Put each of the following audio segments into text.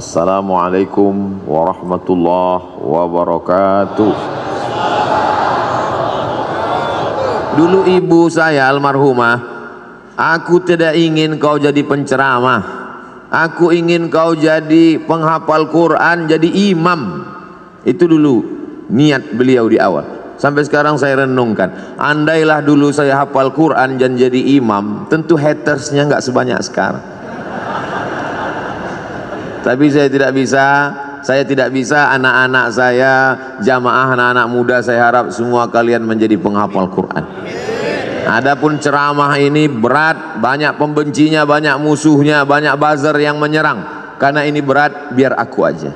Assalamualaikum warahmatullahi wabarakatuh. Dulu ibu saya almarhumah, aku tidak ingin kau jadi penceramah, aku ingin kau jadi penghafal Quran, jadi imam. Itu dulu niat beliau di awal. Sampai sekarang saya renungkan, andailah dulu saya hafal Quran dan jadi imam, tentu hatersnya nggak sebanyak sekarang. Tapi saya tidak bisa anak-anak saya, jamaah anak-anak muda, saya harap semua kalian menjadi penghafal Quran. Adapun ceramah ini berat, banyak pembencinya, banyak musuhnya, banyak buzzer yang menyerang. Karena ini berat, biar aku aja.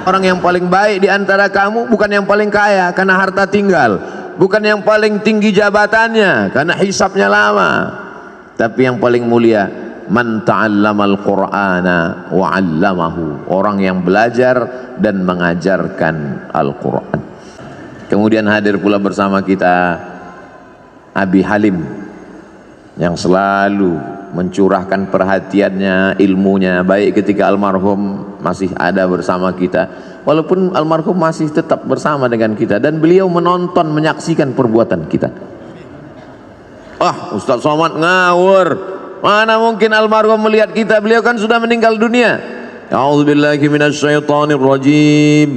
Orang yang paling baik di antara kamu bukan yang paling kaya karena harta tinggal, bukan yang paling tinggi jabatannya karena hisabnya lama, tapi yang paling mulia man ta'allamal qur'ana wa 'allamahu, orang yang belajar dan mengajarkan Al-Quran. Kemudian hadir pula bersama kita Abi Halim yang selalu mencurahkan perhatiannya, ilmunya, baik ketika almarhum masih ada bersama kita, walaupun almarhum masih tetap bersama dengan kita, dan beliau menonton, menyaksikan perbuatan kita. Ustaz Somad ngawur, mana mungkin almarhum melihat kita, beliau kan sudah meninggal dunia. A'udzubillahi minasyaitonir rajim.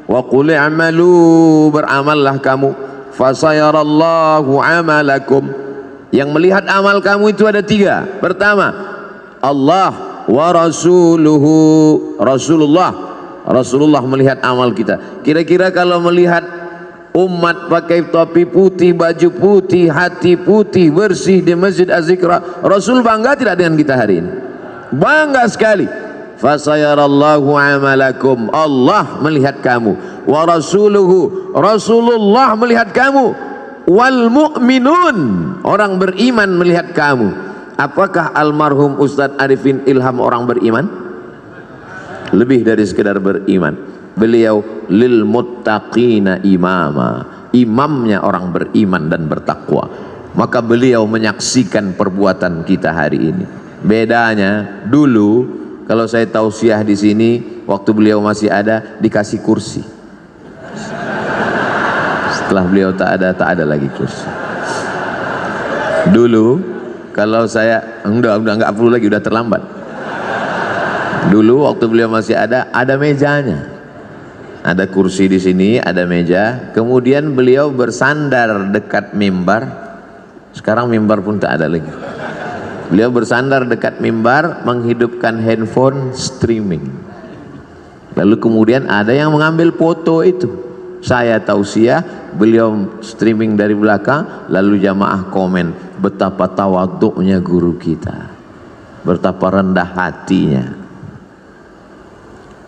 Wa qul i'malu, beramallah kamu, fasayarallahu amalakum. Yang melihat amal kamu itu ada tiga. Pertama, Allah wa rasuluhu, Rasulullah melihat amal kita. Kira-kira kalau melihat umat pakai topi putih, baju putih, hati putih, bersih di Masjid Az-Zikra, Rasul bangga tidak dengan kita hari ini? Bangga sekali. Fasayarallahu amalakum, Allah melihat kamu, wa rasuluhu, Rasulullah melihat kamu, wal mu'minun, orang beriman melihat kamu. Apakah almarhum Ustadz Arifin Ilham orang beriman? Lebih dari sekedar beriman. Beliau lil muttaqina imama, imamnya orang beriman dan bertakwa. Maka beliau menyaksikan perbuatan kita hari ini. Bedanya dulu kalau saya tausiah di sini, waktu beliau masih ada dikasih kursi. Setelah beliau tak ada lagi kursi. Dulu kalau saya udah nggak perlu lagi, udah terlambat. Dulu waktu beliau masih ada mejanya. Ada kursi di sini, ada meja. Kemudian beliau bersandar dekat mimbar. Sekarang mimbar pun tak ada lagi. Beliau bersandar dekat mimbar, menghidupkan handphone streaming. Lalu kemudian ada yang mengambil foto itu. Saya tausiah, beliau streaming dari belakang. Lalu jamaah komen, betapa tawaduknya guru kita, betapa rendah hatinya.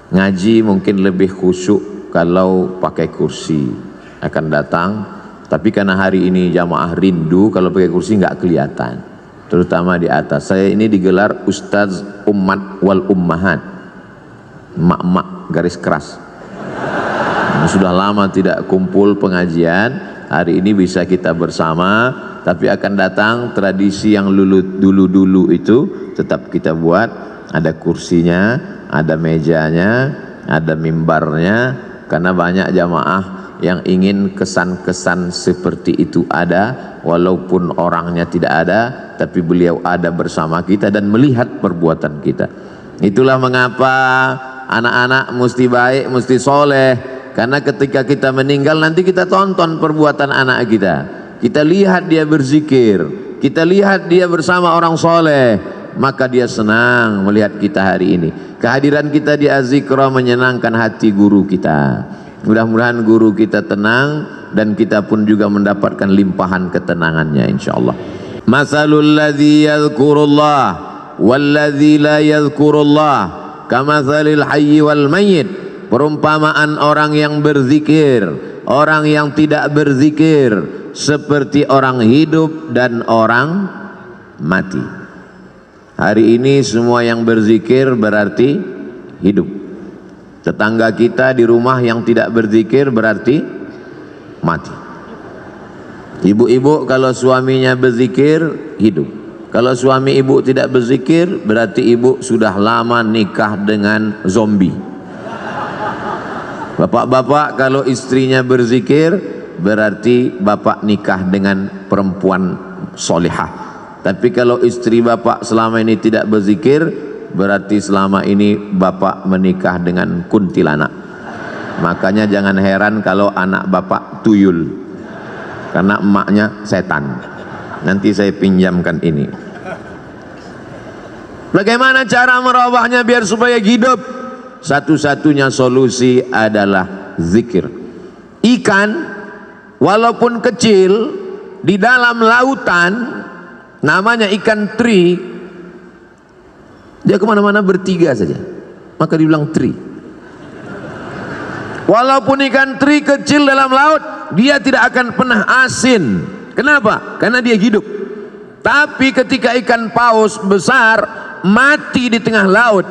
Ngaji mungkin lebih khusyuk kalau pakai kursi akan datang, tapi karena hari ini jamaah rindu, kalau pakai kursi nggak kelihatan, terutama di atas. Saya ini digelar Ustaz Ummat wal Ummahat, mak-mak garis keras. Sudah lama tidak kumpul pengajian, hari ini bisa kita bersama, tapi akan datang tradisi yang dulu itu tetap kita buat, ada kursinya, ada mejanya, ada mimbarnya, karena banyak jamaah yang ingin kesan-kesan seperti itu ada, walaupun orangnya tidak ada, tapi beliau ada bersama kita dan melihat perbuatan kita. Itulah mengapa anak-anak mesti baik, mesti soleh, karena ketika kita meninggal nanti kita tonton perbuatan anak kita, kita lihat dia berzikir, kita lihat dia bersama orang soleh, maka dia senang melihat kita hari ini. Kehadiran kita di Az-Zikra menyenangkan hati guru kita. Mudah-mudahan guru kita tenang dan kita pun juga mendapatkan limpahan ketenangannya insyaallah. Masalul ladzi yadhkurullah wal ladzi la yadhkurullah kamatsalil hayyi wal mayyit. Perumpamaan orang yang berzikir, orang yang tidak berzikir, seperti orang hidup dan orang mati. Hari ini semua yang berzikir berarti hidup. Tetangga kita di rumah yang tidak berzikir berarti mati. Ibu-ibu kalau suaminya berzikir hidup, Kalau suami ibu tidak berzikir, berarti ibu sudah lama nikah dengan zombie. Bapak-bapak kalau istrinya berzikir, berarti bapak nikah dengan perempuan solihah. Tapi kalau istri bapak selama ini tidak berzikir, berarti selama ini bapak menikah dengan kuntilanak. Makanya jangan heran kalau anak bapak tuyul, karena emaknya setan. Nanti saya pinjamkan ini. Bagaimana cara merubahnya biar supaya hidup? Satu-satunya solusi adalah zikir. Ikan walaupun kecil di dalam lautan, namanya ikan teri, dia kemana-mana bertiga saja, maka dibilang teri. Walaupun ikan teri kecil dalam laut, dia tidak akan pernah asin. Kenapa? Karena dia hidup. Tapi ketika ikan paus besar mati di tengah laut,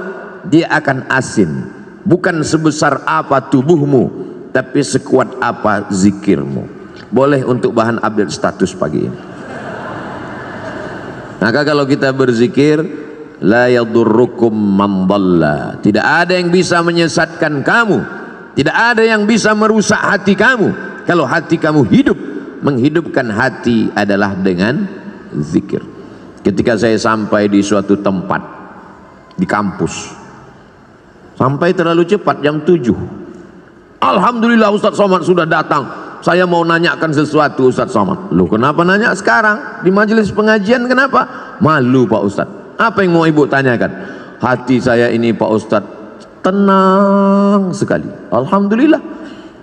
dia akan asin. Bukan sebesar apa tubuhmu, tapi sekuat apa zikirmu. Boleh untuk bahan update status pagi ini. Maka kalau kita berzikir, la yadurrukum man dhalla, tidak ada yang bisa menyesatkan kamu, tidak ada yang bisa merusak hati kamu. Kalau hati kamu hidup, menghidupkan hati adalah dengan zikir. Ketika saya sampai di suatu tempat di kampus, sampai terlalu cepat jam 7. Alhamdulillah Ustadz Somad sudah datang. Saya mau nanyakan sesuatu Ustadz Somad. Loh, kenapa nanya sekarang di majelis pengajian? Kenapa? Malu Pak Ustadz. Apa yang mau ibu tanyakan? Hati saya ini Pak Ustadz tenang sekali. Alhamdulillah.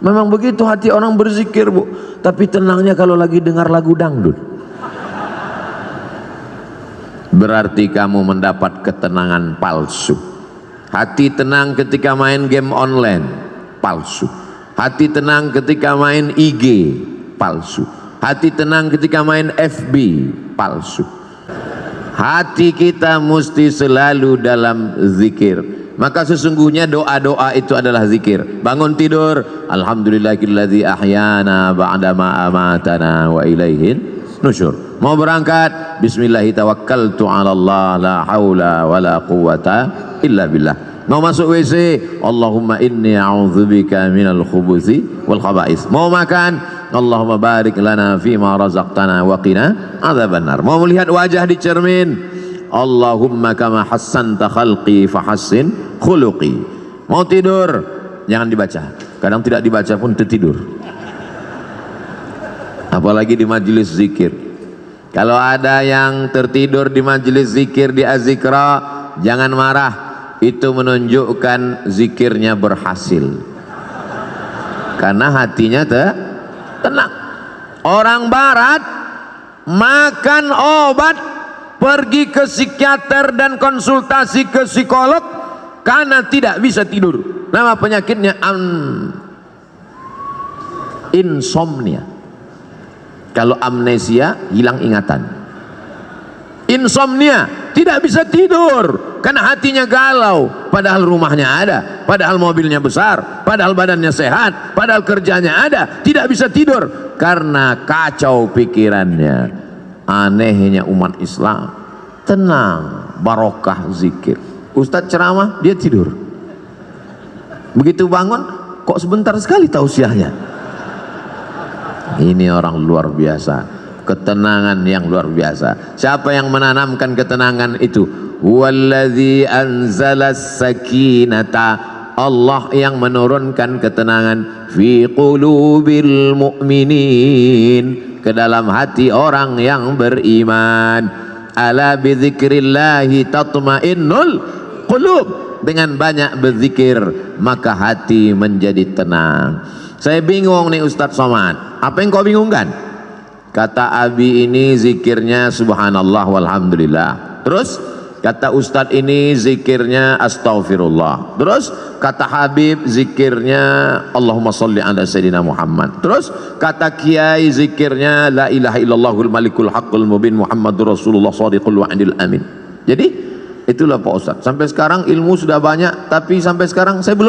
Memang begitu hati orang berzikir, Bu. Tapi tenangnya kalau lagi dengar lagu dangdut. Berarti kamu mendapat ketenangan palsu. Hati tenang ketika main game online, palsu. Hati tenang ketika main IG, palsu. Hati tenang ketika main FB, palsu. Hati kita mesti selalu dalam zikir. Maka sesungguhnya doa-doa itu adalah zikir. Bangun tidur, alhamdulillahilladzi ahyana ba'dama amatana wa ilaihin nusyur. Mau berangkat, bismillahi tawakkaltu 'ala Allah la haula wala quwata illa billah. Mau masuk WC, Allahumma inni a'udzubika minal khubuthi wal khaba'is. Mau makan, Allahumma barik lana fima razaqtana wa qina adzabannar. Mau melihat wajah di cermin, Allahumma kama hassanta khalqi fahassin khuluqi. Mau tidur, jangan dibaca. Kadang tidak dibaca pun tertidur. Apalagi di majelis zikir. Kalau ada yang tertidur di majelis zikir di Azikra, jangan marah. Itu menunjukkan zikirnya berhasil. Karena hatinya tenang. Orang barat makan obat, pergi ke psikiater dan konsultasi ke psikolog karena tidak bisa tidur. Nama penyakitnya insomnia. Kalau amnesia, hilang ingatan. Insomnia, tidak bisa tidur karena hatinya galau, padahal rumahnya ada, padahal mobilnya besar, padahal badannya sehat, padahal kerjanya ada, tidak bisa tidur karena kacau pikirannya. Anehnya umat Islam, tenang, barokah zikir. Ustadz ceramah, dia tidur. Begitu bangun, kok sebentar sekali tausiahnya. Ini orang luar biasa, ketenangan yang luar biasa. Siapa yang menanamkan ketenangan itu? Wallazi anzalas sakinata, Allah yang menurunkan ketenangan fi qulubil mu'minin, ke dalam hati orang yang beriman. Ala bidzikrillahi tatmainnul qulub, dengan banyak berzikir maka hati menjadi tenang. Saya bingung nih Ustadz Somad, apa yang kau bingungkan? Kata Abi ini zikirnya subhanallah walhamdulillah. Terus kata Ustadz ini zikirnya astaghfirullah. Terus kata Habib zikirnya Allahumma sholli ala sayyidina Muhammad. Terus kata Kiai zikirnya la ilaha illallahul malikul haqqul mubin Muhammadur Rasulullah shadiqul wa'dil amin. Jadi itulah Pak Ustadz. Sampai sekarang ilmu sudah banyak, tapi sampai sekarang saya belum